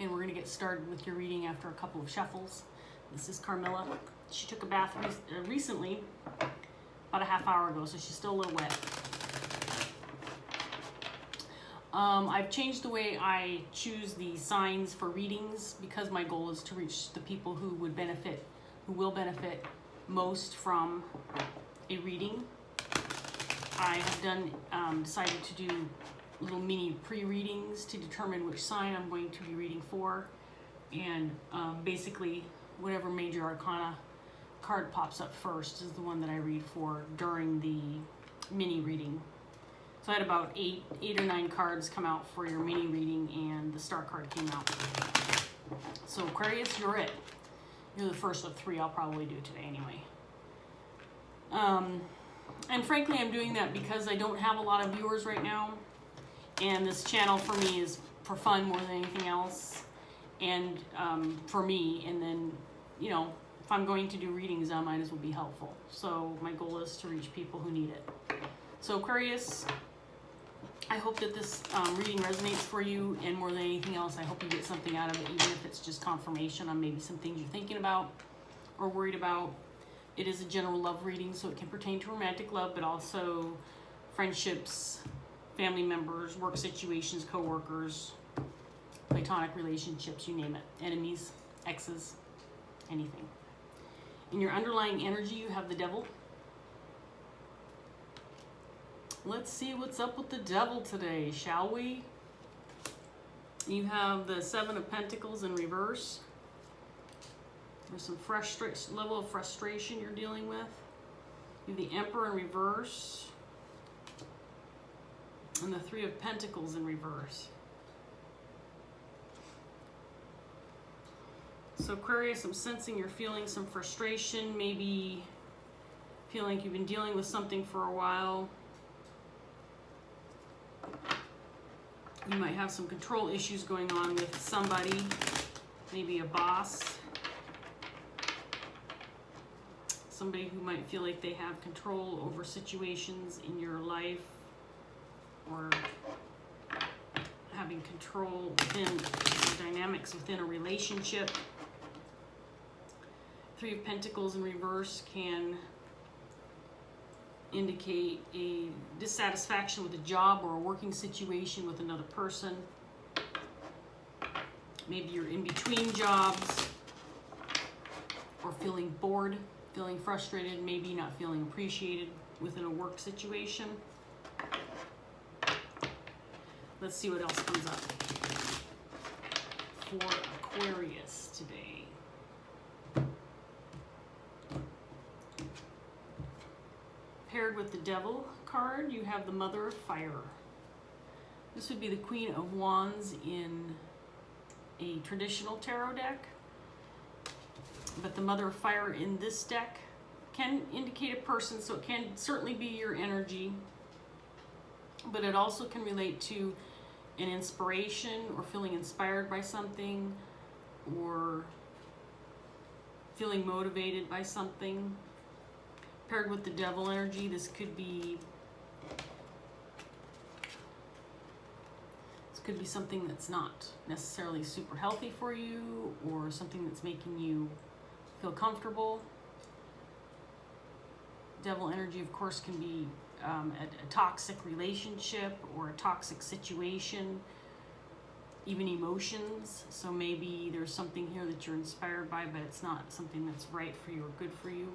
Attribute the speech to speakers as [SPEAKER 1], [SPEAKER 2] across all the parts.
[SPEAKER 1] and we're going to get started with your reading after a couple of shuffles. This is Carmilla. She took a bath recently, about a half hour ago, so she's still a little wet. I've changed the way I choose the signs for readings because my goal is to reach the people who will benefit most from a reading. I have decided to do little mini pre-readings to determine which sign I'm going to be reading for, and basically whatever major arcana card pops up first is the one that I read for during the mini reading. So I had about eight or nine cards come out for your mini reading, and the star card came out. So Aquarius, you're it. You're the first of three I'll probably do today anyway. And frankly, I'm doing that because I don't have a lot of viewers right now. And this channel for me is for fun more than anything else. And for me, and then, you know, if I'm going to do readings, I might as well be helpful. So my goal is to reach people who need it. So Aquarius, I hope that this reading resonates for you, and more than anything else, I hope you get something out of it, even if it's just confirmation on maybe some things you're thinking about or worried about. It is a general love reading, so it can pertain to romantic love, but also friendships, family members, work situations, co-workers, platonic relationships, you name it, enemies, exes, anything. In your underlying energy, you have the devil. Let's see what's up with the devil today, shall we? You have the Seven of Pentacles in reverse. There's some level of frustration you're dealing with. You have the Emperor in reverse. And the Three of Pentacles in reverse. So Aquarius, I'm sensing you're feeling some frustration, maybe feeling like you've been dealing with something for a while. You might have some control issues going on with somebody, maybe a boss. Somebody who might feel like they have control over situations in your life, or having control within the dynamics within a relationship. Three of Pentacles in reverse can indicate a dissatisfaction with a job or a working situation with another person. Maybe you're in between jobs, or feeling bored, feeling frustrated, maybe not feeling appreciated within a work situation. Let's see what else comes up for Aquarius today. Paired with the Devil card, you have the Mother of Fire. This would be the Queen of Wands in a traditional tarot deck. But the Mother of Fire in this deck can indicate a person, so it can certainly be your energy. But it also can relate to an inspiration, or feeling inspired by something, or feeling motivated by something. Paired with the Devil energy, this could be something that's not necessarily super healthy for you, or something that's making you feel comfortable. Devil energy, of course, can be a toxic relationship or a toxic situation, even emotions. So maybe there's something here that you're inspired by, but it's not something that's right for you or good for you.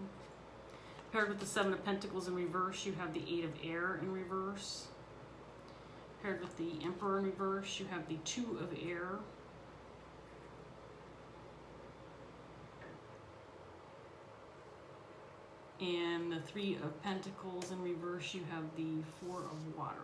[SPEAKER 1] Paired with the Seven of Pentacles in reverse, you have the Eight of Air in reverse. Paired with the Emperor in reverse, you have the Two of Air. And the Three of Pentacles in reverse, you have the Four of Water.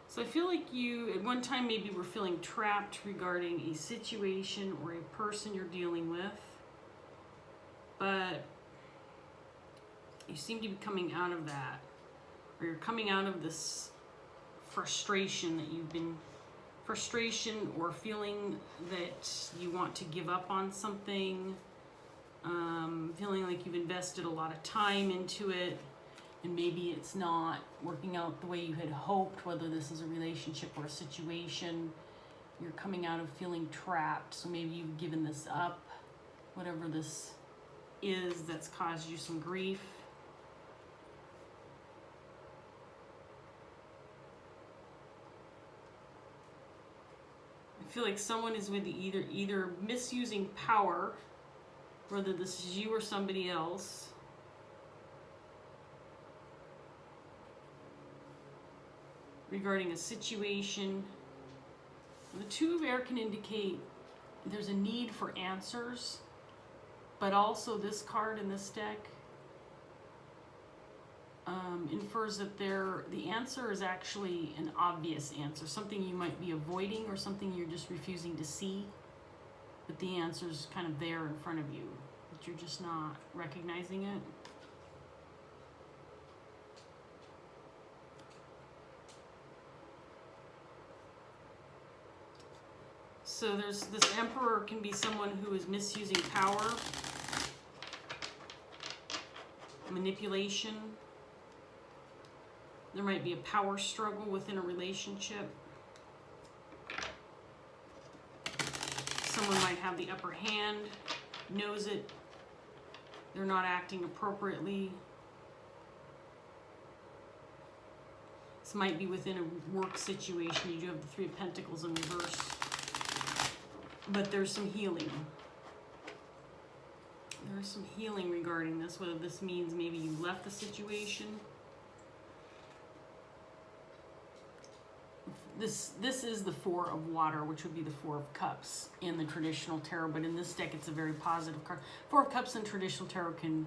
[SPEAKER 1] So I feel like you, at one time, maybe were feeling trapped regarding a situation or a person you're dealing with. But you seem to be coming out of that. Or you're coming out of this frustration that you've been frustration or feeling that you want to give up on something, feeling like you've invested a lot of time into it and maybe it's not working out the way you had hoped, whether this is a relationship or a situation. You're coming out of feeling trapped, so maybe you've given this up, whatever this is that's caused you some grief. I feel like someone is with either misusing power, whether this is you or somebody else, regarding a situation. The Two of Air can indicate there's a need for answers, but also this card in this deck infers that the answer is actually an obvious answer, something you might be avoiding or something you're just refusing to see, but the answer is kind of there in front of you, but you're just not recognizing it. So there's this Emperor can be someone who is misusing power, manipulation. There might be a power struggle within a relationship. Someone might have the upper hand, knows it, they're not acting appropriately. This might be within a work situation. You do have the Three of Pentacles in reverse. But there's some healing. There's some healing regarding this, whether this means maybe you left the situation. This is the Four of Water, which would be the Four of Cups in the traditional tarot, but in this deck it's a very positive card. Four of Cups in traditional tarot can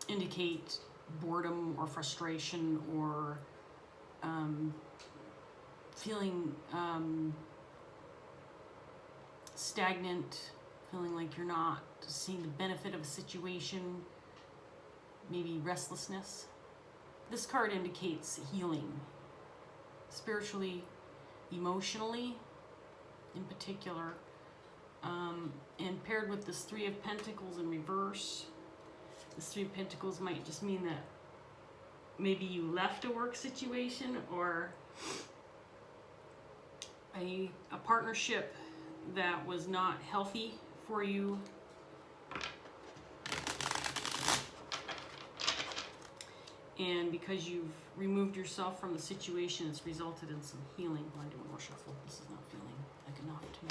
[SPEAKER 1] indicate boredom or frustration or feeling stagnant, feeling like you're not seeing the benefit of a situation, maybe restlessness. This card indicates healing, spiritually, emotionally in particular, and paired with this Three of Pentacles in reverse. This Three of Pentacles might just mean that maybe you left a work situation or a partnership that was not healthy for you. And because you've removed yourself from the situation, it's resulted in some healing. I'll do one more shuffle. This is not feeling like enough to me.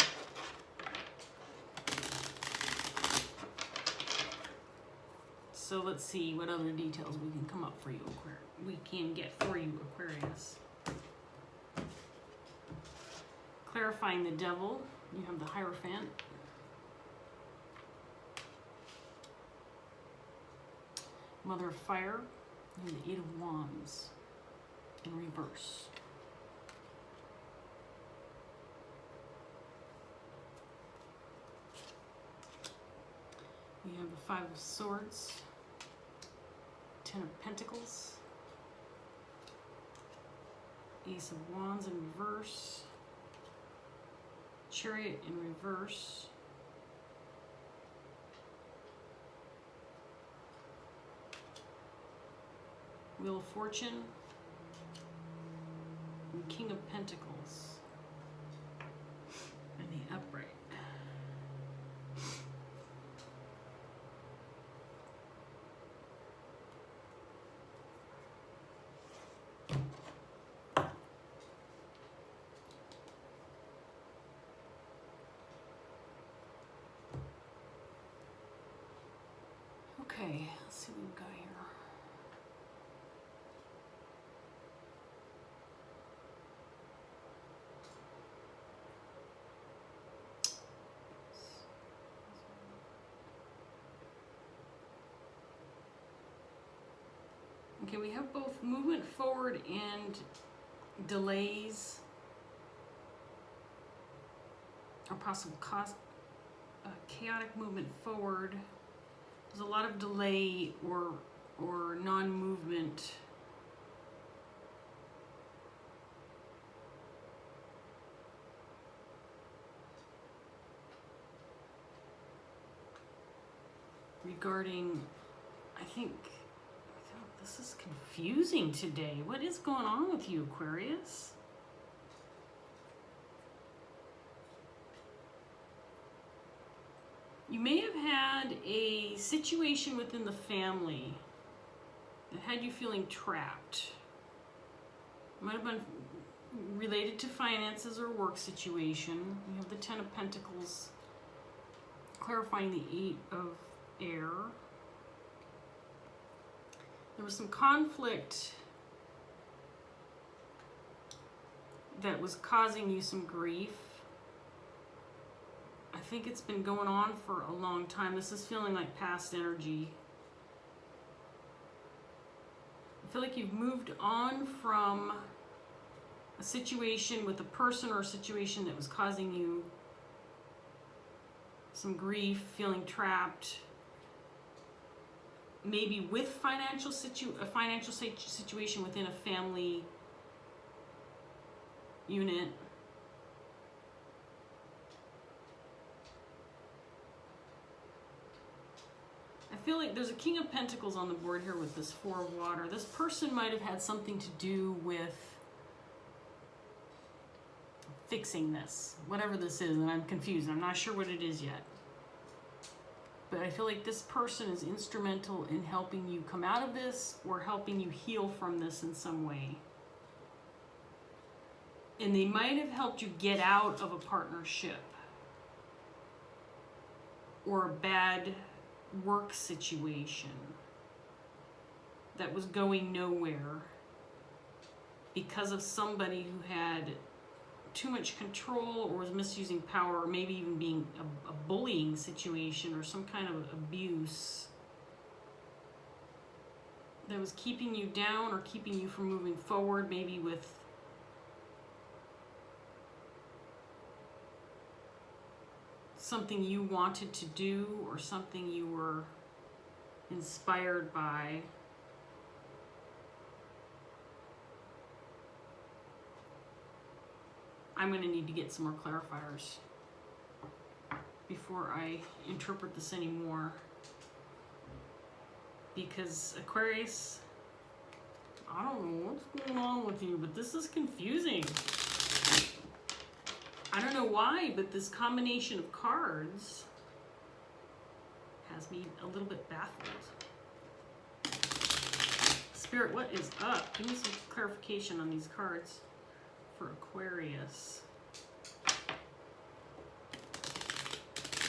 [SPEAKER 1] So let's see what other details we can come up for you, we can get for you, Aquarius. Clarifying the Devil, you have the Hierophant. Mother of Fire, and the Eight of Wands in reverse. We have the Five of Swords, Ten of Pentacles, Ace of Wands in reverse, Chariot in reverse, Wheel of Fortune, and King of Pentacles, and the upright. Okay, let's see what we've got here. Okay, we have both movement forward and delays or possible chaotic movement forward. There's a lot of delay or non-movement regarding, I think this is confusing today. What is going on with you, Aquarius? You may have had a situation within the family that had you feeling trapped. It might have been related to finances or work situation. We have the Ten of Pentacles clarifying the Eight of Air. There was some conflict that was causing you some grief. I think it's been going on for a long time. This is feeling like past energy. I feel like you've moved on from a situation with a person or a situation that was causing you some grief, feeling trapped. Maybe with a financial situation within a family unit. I feel like there's a King of Pentacles on the board here with this Four of Water. This person might have had something to do with fixing this, whatever this is, and I'm confused. I'm not sure what it is yet. But I feel like this person is instrumental in helping you come out of this or helping you heal from this in some way. And they might have helped you get out of a partnership or a bad work situation that was going nowhere because of somebody who had too much control or was misusing power, or maybe even being a bullying situation or some kind of abuse that was keeping you down or keeping you from moving forward, maybe with something you wanted to do or something you were inspired by. I'm going to need to get some more clarifiers before I interpret this anymore. Because Aquarius, I don't know what's going on with you, but this is confusing. I don't know why, but this combination of cards has me a little bit baffled. Spirit, what is up? Give me some clarification on these cards for Aquarius.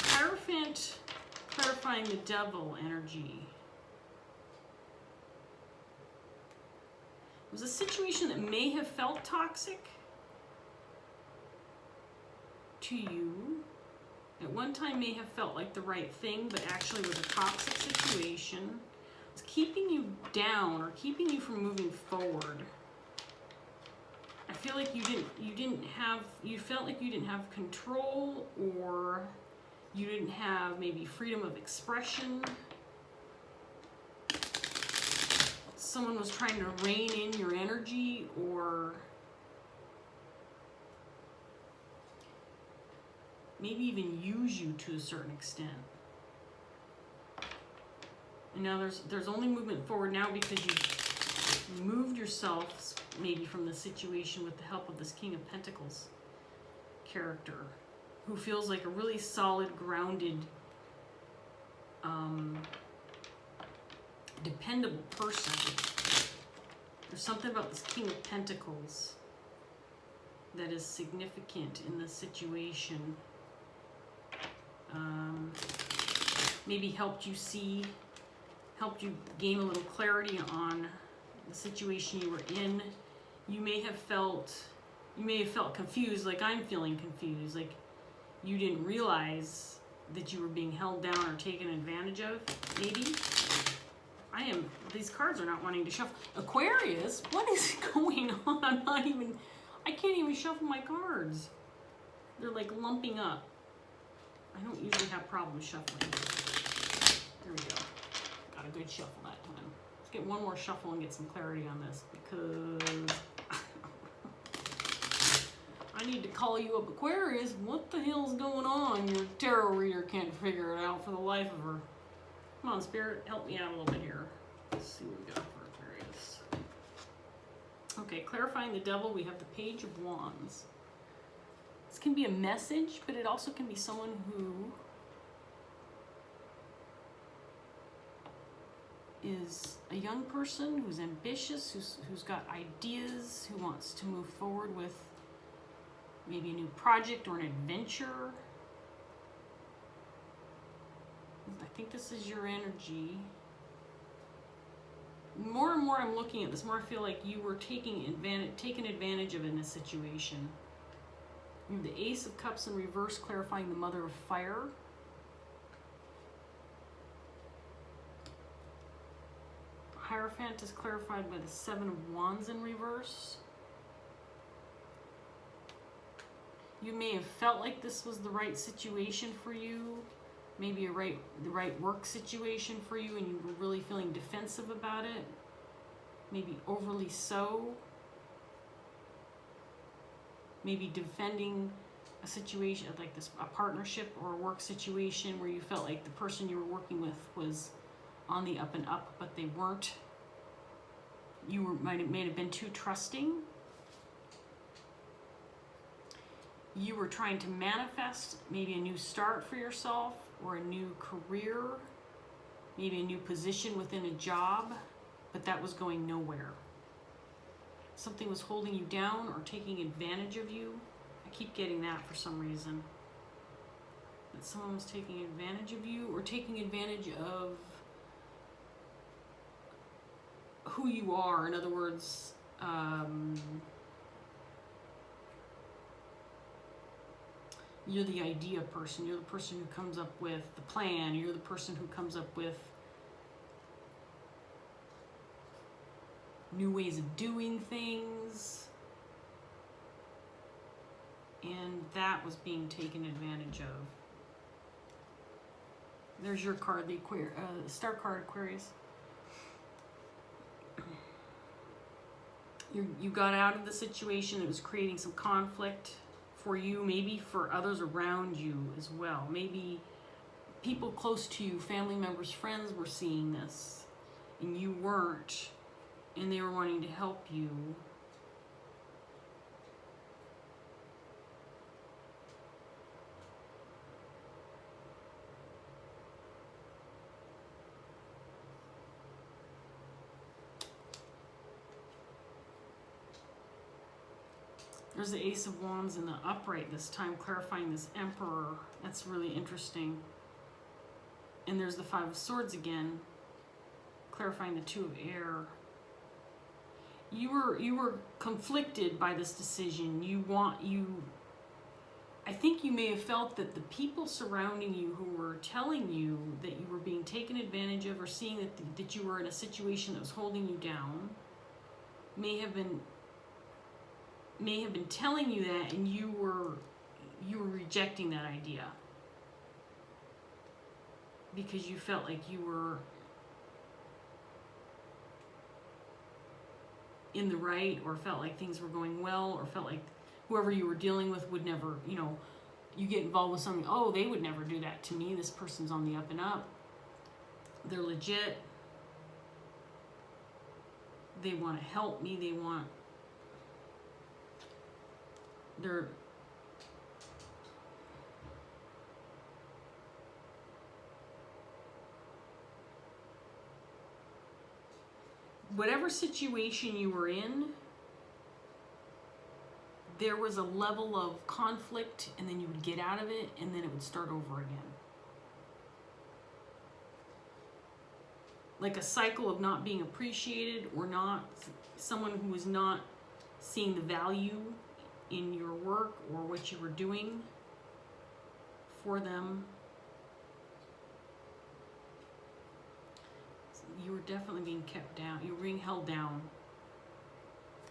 [SPEAKER 1] Hierophant clarifying the Devil energy. It was a situation that may have felt toxic to you. At one time may have felt like the right thing, but actually was a toxic situation. It's keeping you down or keeping you from moving forward. I feel like you felt like you didn't have control, or you didn't have maybe freedom of expression. Someone was trying to rein in your energy, or maybe even use you to a certain extent. And now there's only movement forward now because you've moved yourself maybe from the situation with the help of this King of Pentacles character, who feels like a really solid, grounded, dependable person. There's something about this King of Pentacles that is significant in this situation. Maybe helped you gain a little clarity on the situation you were in. You may have felt confused, like I'm feeling confused, like you didn't realize that you were being held down or taken advantage of, maybe. These cards are not wanting to shuffle. Aquarius, what is going on? I can't even shuffle my cards. They're like lumping up. I don't usually have problems shuffling. There we go. Got a good shuffle that time. Let's get one more shuffle and get some clarity on this, because I need to call you up, Aquarius. What the hell's going on? Your tarot reader can't figure it out for the life of her. Come on, Spirit, help me out a little bit here. Let's see what we got for Aquarius. Okay, clarifying the devil, we have the Page of Wands. This can be a message, but it also can be someone who is a young person who's ambitious, who's got ideas, who wants to move forward with maybe a new project or an adventure. I think this is your energy. More and more I'm looking at this, more I feel like you were taken advantage of in this situation. You have the Ace of Cups in reverse, clarifying the Mother of Fire. Hierophant is clarified by the Seven of Wands in reverse. You may have felt like this was the right situation for you, maybe the right work situation for you, and you were really feeling defensive about it, maybe overly so. Maybe defending a situation like this, a partnership or a work situation where you felt like the person you were working with was on the up and up, but they weren't. You may have been too trusting. You were trying to manifest maybe a new start for yourself or a new career, maybe a new position within a job, but that was going nowhere. Something was holding you down or taking advantage of you. I keep getting that for some reason. That someone was taking advantage of you or taking advantage of who you are. In other words, you're the idea person. You're the person who comes up with the plan. You're the person who comes up with new ways of doing things. And that was being taken advantage of. There's your card, the Star card, Aquarius. You got out of the situation that was creating some conflict for you, maybe for others around you as well. Maybe people close to you, family members, friends were seeing this and you weren't, and they were wanting to help you. There's the Ace of Wands in the upright this time, clarifying this Emperor. That's really interesting. And there's the Five of Swords again, clarifying the Two of Air. You were conflicted by this decision. I think you may have felt that the people surrounding you who were telling you that you were being taken advantage of or seeing that you were in a situation that was holding you down may have been telling you that, and you were rejecting that idea because you felt like you were in the right, or felt like things were going well, or felt like whoever you were dealing with would never, you get involved with something, oh, they would never do that to me. This person's on the up and up. They're legit. They want to help me. They're whatever situation you were in, there was a level of conflict, and then you would get out of it, and then it would start over again. Like a cycle of not being appreciated, or someone who was not seeing the value in your work or what you were doing for them. You were definitely being kept down. You were being held down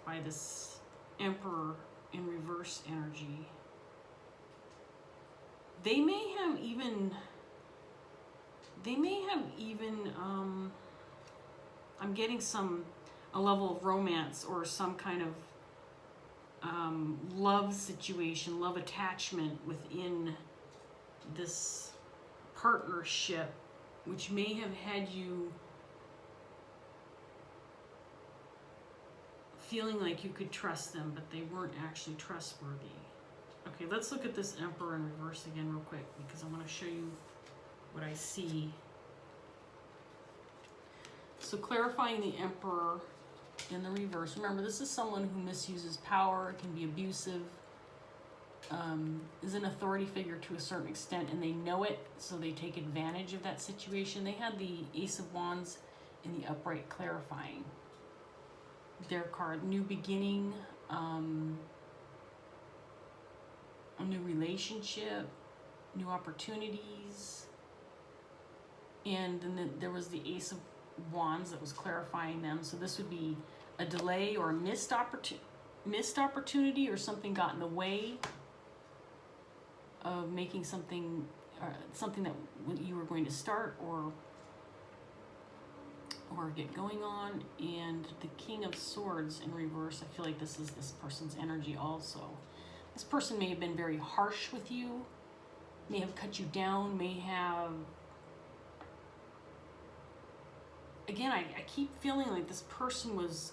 [SPEAKER 1] by this Emperor in reverse energy. They may have even I'm getting a level of romance or some kind of love situation, love attachment within this partnership which may have had you feeling like you could trust them, but they weren't actually trustworthy. Okay, let's look at this Emperor in reverse again real quick, because I want to show you what I see. So clarifying the Emperor in the reverse. Remember, this is someone who misuses power, can be abusive, is an authority figure to a certain extent, and they know it, so they take advantage of that situation. They had the Ace of Wands in the upright, clarifying their card. New beginning, a new relationship, new opportunities, and then there was the Ace of Wands that was clarifying them. So this would be a delay or a missed opportunity, or something got in the way of making something that you were going to start or get going on. And the King of Swords in reverse, I feel like this is this person's energy also. This person may have been very harsh with you, may have cut you down, may have... Again, I keep feeling like this person was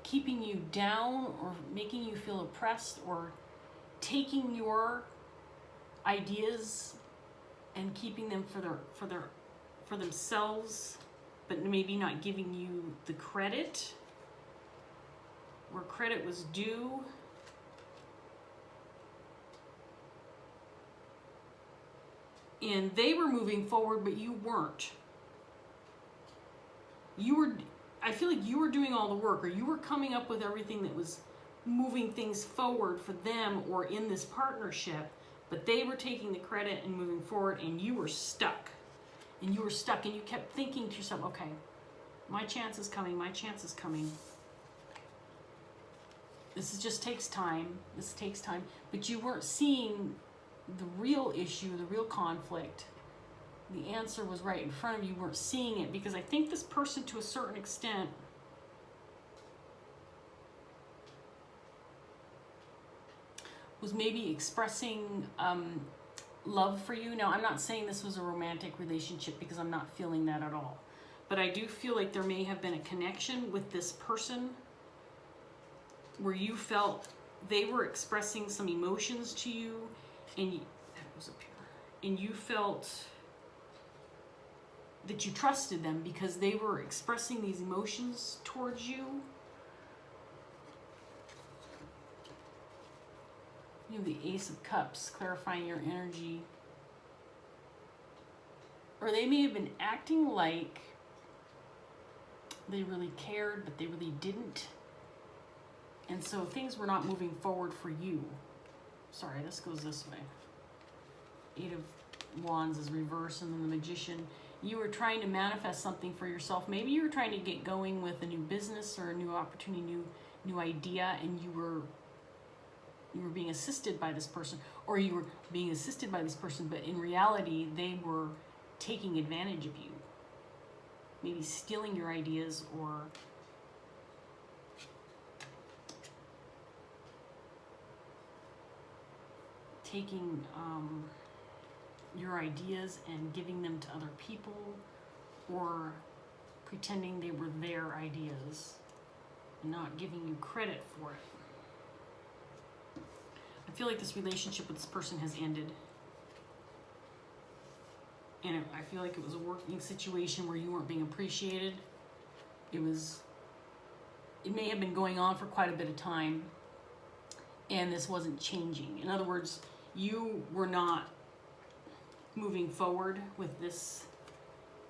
[SPEAKER 1] keeping you down or making you feel oppressed, or taking your ideas and keeping them for themselves, but maybe not giving you the credit where credit was due. And they were moving forward, but you weren't. I feel like you were doing all the work, or you were coming up with everything that was moving things forward for them or in this partnership, but they were taking the credit and moving forward, and you were stuck. And you were stuck, and you kept thinking to yourself, okay, my chance is coming, my chance is coming. Just takes time. This takes time. But you weren't seeing the real issue, the real conflict. The answer was right in front of you. You weren't seeing it, because I think this person, to a certain extent, was maybe expressing love for you. Now, I'm not saying this was a romantic relationship, because I'm not feeling that at all. But I do feel like there may have been a connection with this person where you felt they were expressing some emotions to you, and you felt that you trusted them because they were expressing these emotions towards you. You have the Ace of Cups, clarifying your energy. Or they may have been acting like they really cared, but they really didn't. And so things were not moving forward for you. Sorry, this goes this way. Eight of Wands is reverse, and then the Magician. You were trying to manifest something for yourself. Maybe you were trying to get going with a new business or a new opportunity, new idea, and you were being assisted by this person, or you were being assisted by this person, but in reality, they were taking advantage of you. Maybe stealing your ideas, or taking your ideas and giving them to other people, or pretending they were their ideas and not giving you credit for it. I feel like this relationship with this person has ended. And I feel like it was a working situation where you weren't being appreciated. It may have been going on for quite a bit of time, and this wasn't changing. In other words, you were not moving forward with this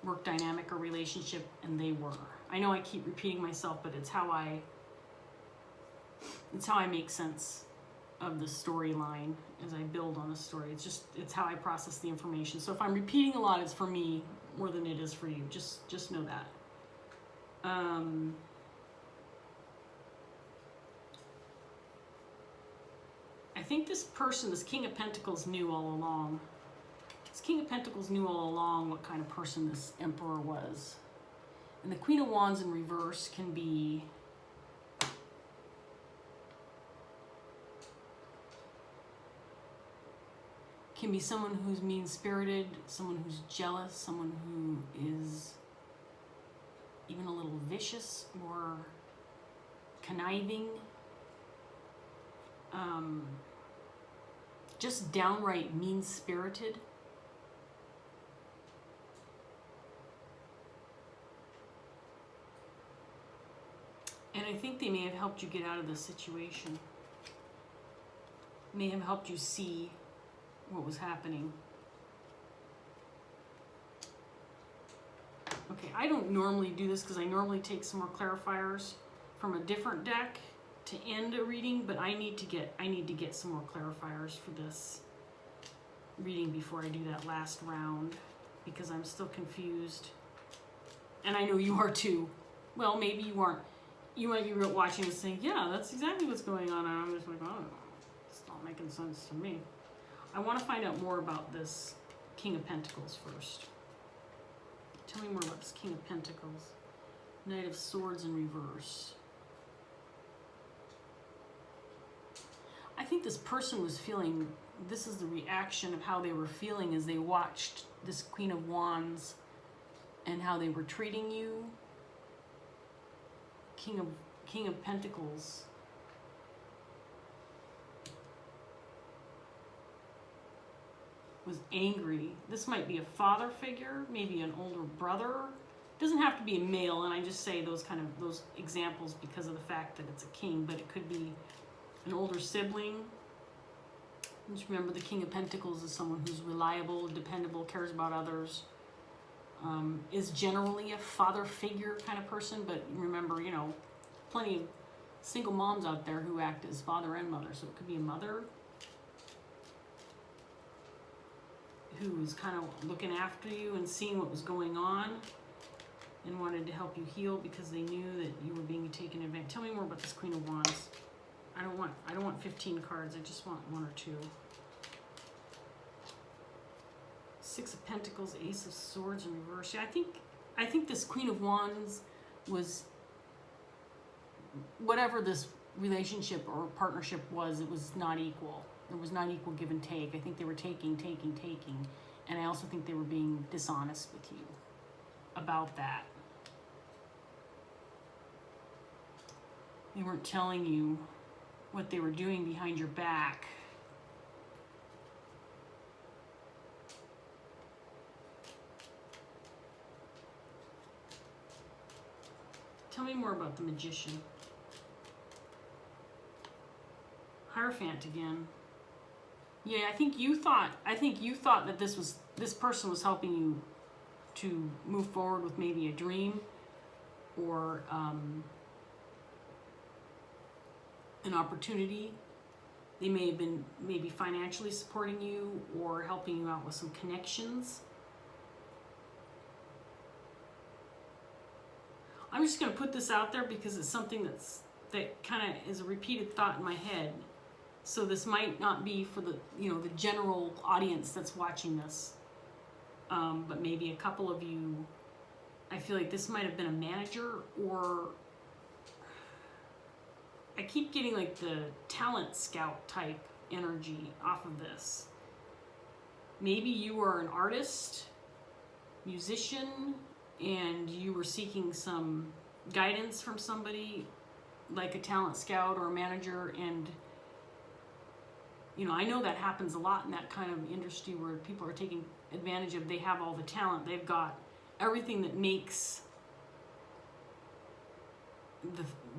[SPEAKER 1] work dynamic or relationship, and they were. I know I keep repeating myself, but it's how I make sense of the storyline as I build on the story. It's how I process the information. So if I'm repeating a lot, it's for me more than it is for you. Just know that. I think this person, this King of Pentacles, knew all along. This King of Pentacles knew all along what kind of person this Emperor was. And the Queen of Wands in reverse can be Can be someone who's mean-spirited, someone who's jealous, someone who is even a little vicious or conniving. Just downright mean-spirited. And I think they may have helped you get out of this situation. May have helped you see what was happening. Okay, I don't normally do this because I normally take some more clarifiers from a different deck to end a reading, but I need to get some more clarifiers for this reading before I do that last round because I'm still confused. And I know you are too. Well, maybe you aren't. You might be watching and saying, yeah, that's exactly what's going on. And I'm just like, oh, it's not making sense to me. I want to find out more about this King of Pentacles first. Tell me more about this King of Pentacles. Knight of Swords in reverse. I think this person was feeling, this is the reaction of how they were feeling as they watched this Queen of Wands and how they were treating you. King of Pentacles. Was angry. This might be a father figure, maybe an older brother. Doesn't have to be a male, and I just say those examples because of the fact that it's a king, but it could be an older sibling. Just remember the King of Pentacles is someone who's reliable, dependable, cares about others, is generally a father figure kind of person, but remember, you know, plenty of single moms out there who act as father and mother, so it could be a mother who was kind of looking after you and seeing what was going on and wanted to help you heal because they knew that you were being taken advantage. Tell me more about this Queen of Wands. I don't want 15 cards. I just want one or two. Six of Pentacles, Ace of Swords in reverse. Yeah, I think this Queen of Wands was, whatever this relationship or partnership was, it was not equal. There was not equal give and take. I think they were taking. And I also think they were being dishonest with you about that. They weren't telling you what they were doing behind your back. Tell me more about the Magician. Hierophant again. Yeah, I think you thought that this person was helping you to move forward with maybe a dream or an opportunity. They may have been maybe financially supporting you or helping you out with some connections. I'm just going to put this out there because it's something that kind of is a repeated thought in my head. So this might not be for the general audience that's watching this, but maybe a couple of you. I feel like this might have been a manager, or I keep getting like the talent scout type energy off of this. Maybe you are an artist, musician, and you were seeking some guidance from somebody like a talent scout or a manager, and I know that happens a lot in that kind of industry where people are taking advantage of, they have all the talent, they've got everything that makes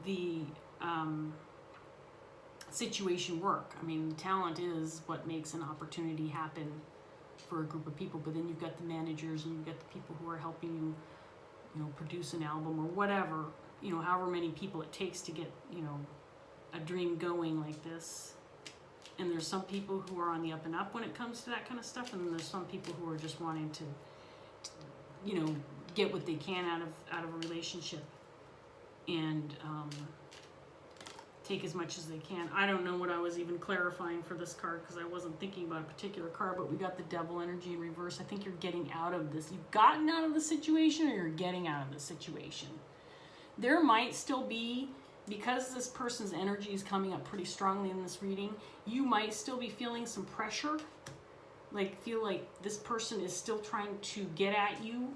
[SPEAKER 1] the situation work. I mean, talent is what makes an opportunity happen for a group of people, but then you've got the managers and you've got the people who are helping you, produce an album or whatever, however many people it takes to get, a dream going like this. And there's some people who are on the up and up when it comes to that kind of stuff, and then there's some people who are just wanting to get what they can out of a relationship and take as much as they can. I don't know what I was even clarifying for this card because I wasn't thinking about a particular card, but we got the Devil energy in reverse. I think you're getting out of this. You've gotten out of the situation, or you're getting out of the situation. There might still be, because this person's energy is coming up pretty strongly in this reading, you might still be feeling some pressure like feel like this person is still trying to get at you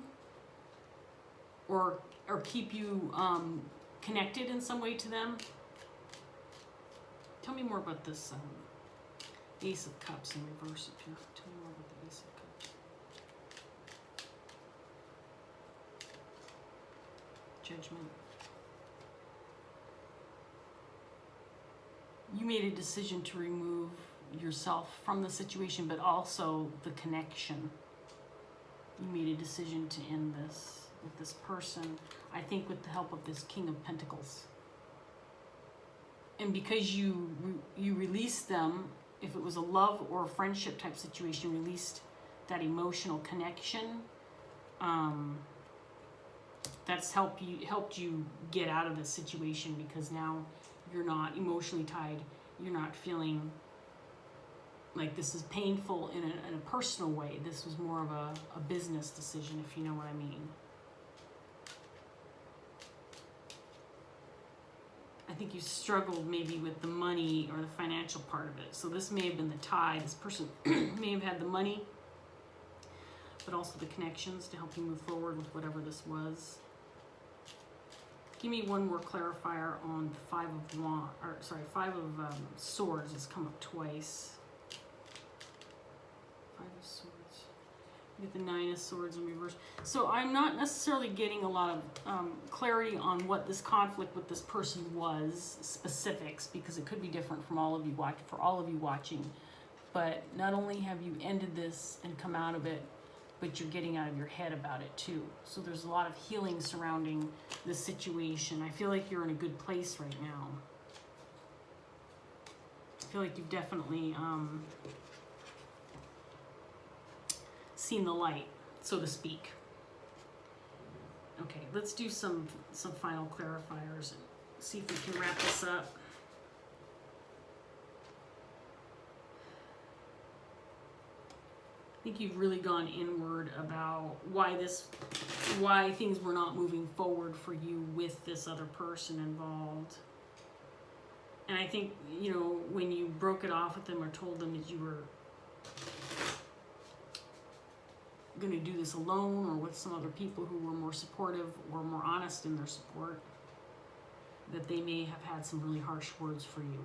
[SPEAKER 1] or keep you connected in some way to them. Tell me more about this Ace of Cups in reverse up here. Tell me more about the Ace of Cups. Judgment. You made a decision to remove yourself from the situation, but also the connection. You made a decision to end this with this person, I think with the help of this King of Pentacles. And because you released them, if it was a love or a friendship type situation, you released that emotional connection, that's helped you get out of the situation, because now you're not emotionally tied. You're not feeling like this is painful in a personal way. This was more of a business decision, if you know what I mean. I think you struggled maybe with the money or the financial part of it. So this may have been the tie. This person may have had the money, but also the connections to help you move forward with whatever this was. Give me one more clarifier on the Five of Swords has come up twice. Five of Swords. You get the Nine of Swords in reverse. So I'm not necessarily getting a lot of clarity on what this conflict with this person was, specifics, because it could be different from all of you watching. But not only have you ended this and come out of it, but you're getting out of your head about it too. So there's a lot of healing surrounding this situation. I feel like you're in a good place right now. I feel like you've definitely seen the light, so to speak. Okay, let's do some final clarifiers and see if we can wrap this up. I think you've really gone inward about why things were not moving forward for you with this other person involved. And I think, you know, when you broke it off with them or told them that you were going to do this alone or with some other people who were more supportive or more honest in their support, that they may have had some really harsh words for you.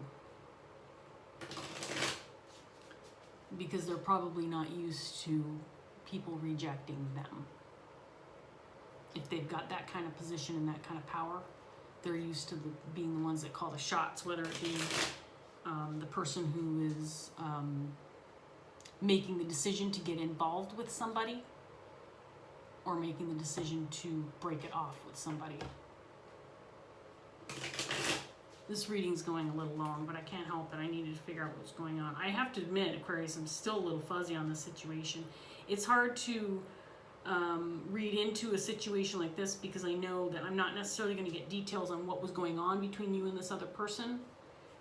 [SPEAKER 1] Because they're probably not used to people rejecting them. If they've got that kind of position and that kind of power, they're used to being the ones that call the shots, whether it be the person who is making the decision to get involved with somebody or making the decision to break it off with somebody. This reading's going a little long, but I can't help it. I needed to figure out what was going on. I have to admit, Aquarius, I'm still a little fuzzy on this situation. It's hard to read into a situation like this because I know that I'm not necessarily going to get details on what was going on between you and this other person.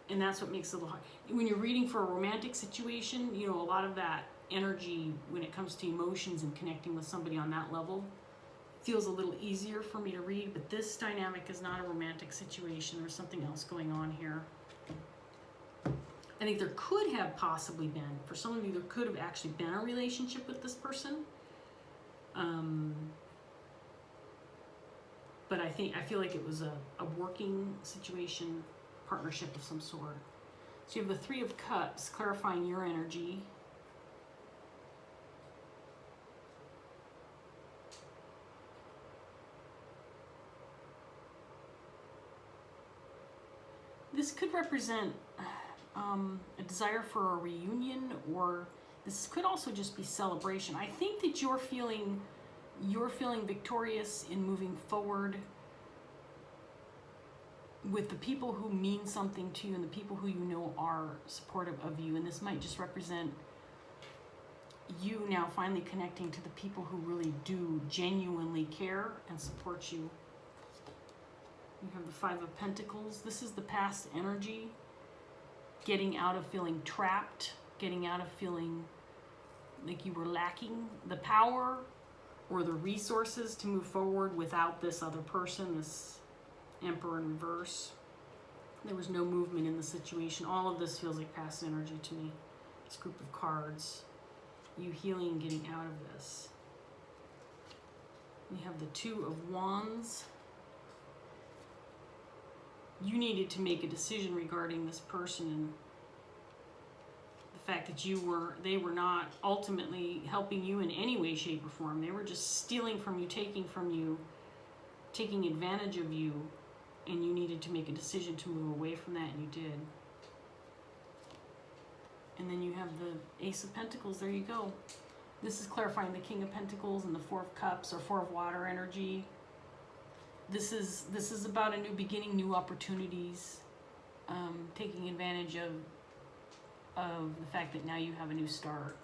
[SPEAKER 1] And that's what makes it a little hard. When you're reading for a romantic situation, you know, a lot of that energy when it comes to emotions and connecting with somebody on that level feels a little easier for me to read, but this dynamic is not a romantic situation. There's something else going on here. I think there could have possibly been, for some of you, there could have actually been a relationship with this person. But I feel like it was a working situation, partnership of some sort. So you have the Three of Cups, clarifying your energy. This could represent a desire for a reunion, or this could also just be celebration. I think that you're feeling victorious in moving forward with the people who mean something to you and the people who you know are supportive of you. And this might just represent you now finally connecting to the people who really do genuinely care and support you. You have the Five of Pentacles. This is the past energy. Getting out of feeling trapped. Getting out of feeling like you were lacking the power or the resources to move forward without this other person, this Emperor in reverse. There was no movement in the situation. All of this feels like past energy to me. This group of cards. you healing, getting out of this. You have the Two of Wands. You needed to make a decision regarding this person and the fact that they were not ultimately helping you in any way, shape, or form. They were just stealing from you, taking from you, taking advantage of you, and you needed to make a decision to move away from that, and you did. And then you have the Ace of Pentacles. There you go. This is clarifying the King of Pentacles and the Four of Cups, or Four of Water energy. This is about a new beginning, new opportunities, taking advantage of the fact that now you have a new start.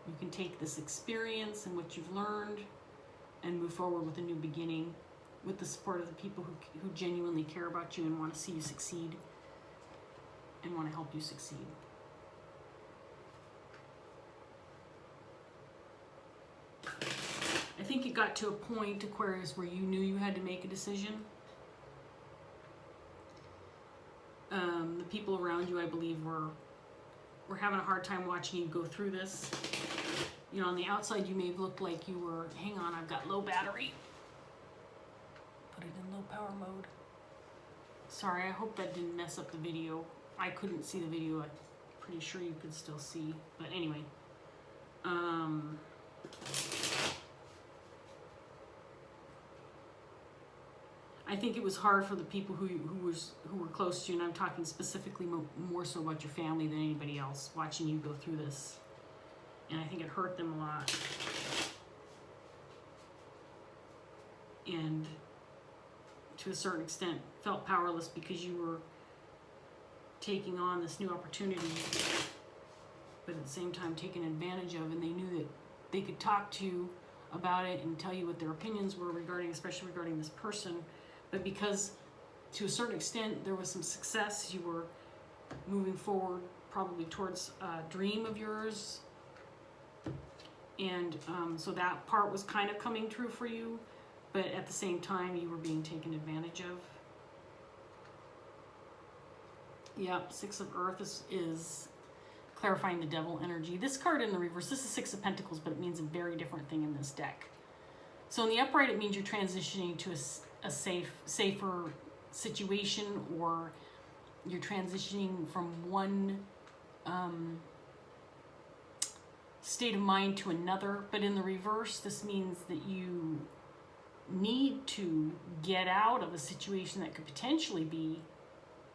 [SPEAKER 1] You can take this experience and what you've learned and move forward with a new beginning with the support of the people who genuinely care about you and want to see you succeed and want to help you succeed. I think it got to a point, Aquarius, where you knew you had to make a decision. The people around you, I believe, were having a hard time watching you go through this. You know, on the outside, you may have looked like you were, hang on, I've got low battery. Put it in low power mode. Sorry, I hope that didn't mess up the video. I couldn't see the video. I'm pretty sure you could still see. But anyway. I think it was hard for the people who were close to you, and I'm talking specifically more so about your family than anybody else, watching you go through this. And I think it hurt them a lot. And to a certain extent, felt powerless because you were taking on this new opportunity, but at the same time taken advantage of, and they knew that they could talk to you about it and tell you what their opinions were especially regarding this person. But because to a certain extent there was some success, you were moving forward probably towards a dream of yours, and so that part was kind of coming true for you, but at the same time you were being taken advantage of. Yep, Six of Earth is clarifying the Devil energy. This card in the reverse, this is Six of Pentacles, but it means a very different thing in this deck. So in the upright, it means you're transitioning to a safer situation, or you're transitioning from one state of mind to another. But in the reverse, this means that you need to get out of a situation that could potentially be,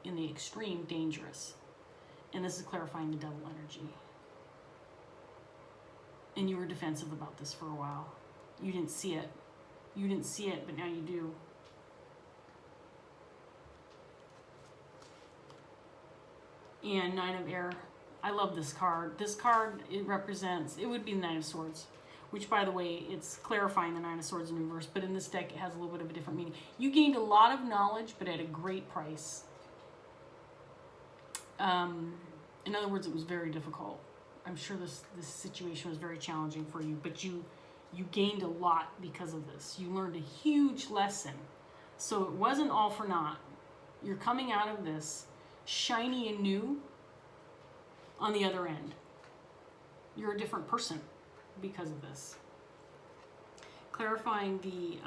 [SPEAKER 1] in the extreme, dangerous. And this is clarifying the Devil energy. And you were defensive about this for a while. You didn't see it. You didn't see it, but now you do. And Nine of Air. I love this card. This card, it would be the Nine of Swords, which, by the way, it's clarifying the Nine of Swords in reverse, but in this deck it has a little bit of a different meaning. You gained a lot of knowledge, but at a great price. In other words, it was very difficult. I'm sure this situation was very challenging for you, but you gained a lot because of this. You learned a huge lesson. So it wasn't all for naught. You're coming out of this shiny and new on the other end. You're a different person because of this. Clarifying the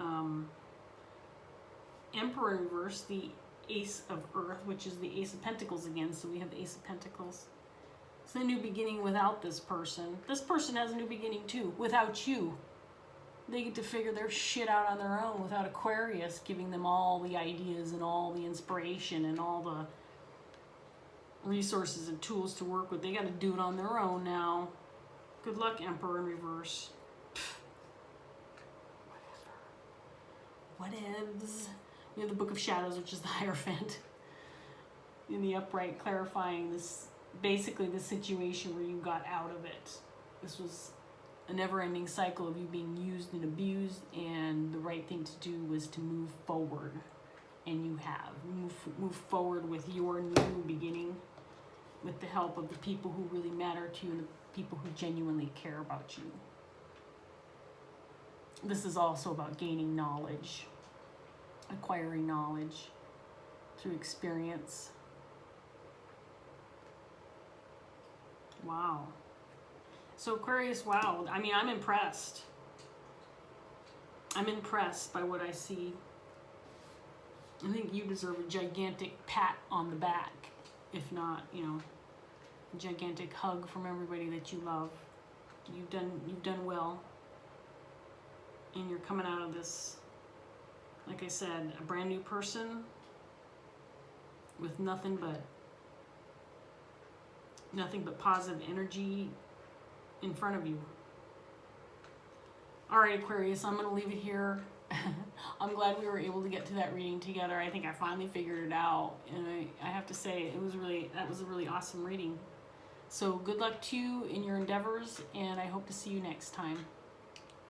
[SPEAKER 1] Emperor in reverse, the Ace of Earth, which is the Ace of Pentacles again. So we have the Ace of Pentacles. It's a new beginning without this person. This person has a new beginning too, without you. They get to figure their shit out on their own without Aquarius giving them all the ideas and all the inspiration and all the resources and tools to work with. They got to do it on their own now. Good luck, Emperor in reverse. Whatevs. We have the Book of Shadows, which is the Hierophant. In the upright, clarifying this, basically the situation where you got out of it. This was a never-ending cycle of you being used and abused, and the right thing to do was to move forward. And you have. Move forward with your new beginning, with the help of the people who really matter to you and the people who genuinely care about you. This is also about gaining knowledge, acquiring knowledge through experience. Wow. So Aquarius, wow. I mean, I'm impressed. I'm impressed by what I see. I think you deserve a gigantic pat on the back. If not, you know, a gigantic hug from everybody that you love. You've done well. And you're coming out of this, like I said, a brand new person with nothing but positive energy in front of you. All right, Aquarius, I'm going to leave it here. I'm glad we were able to get to that reading together. I think I finally figured it out, and I have to say that was a really awesome reading. So good luck to you in your endeavors, and I hope to see you next time.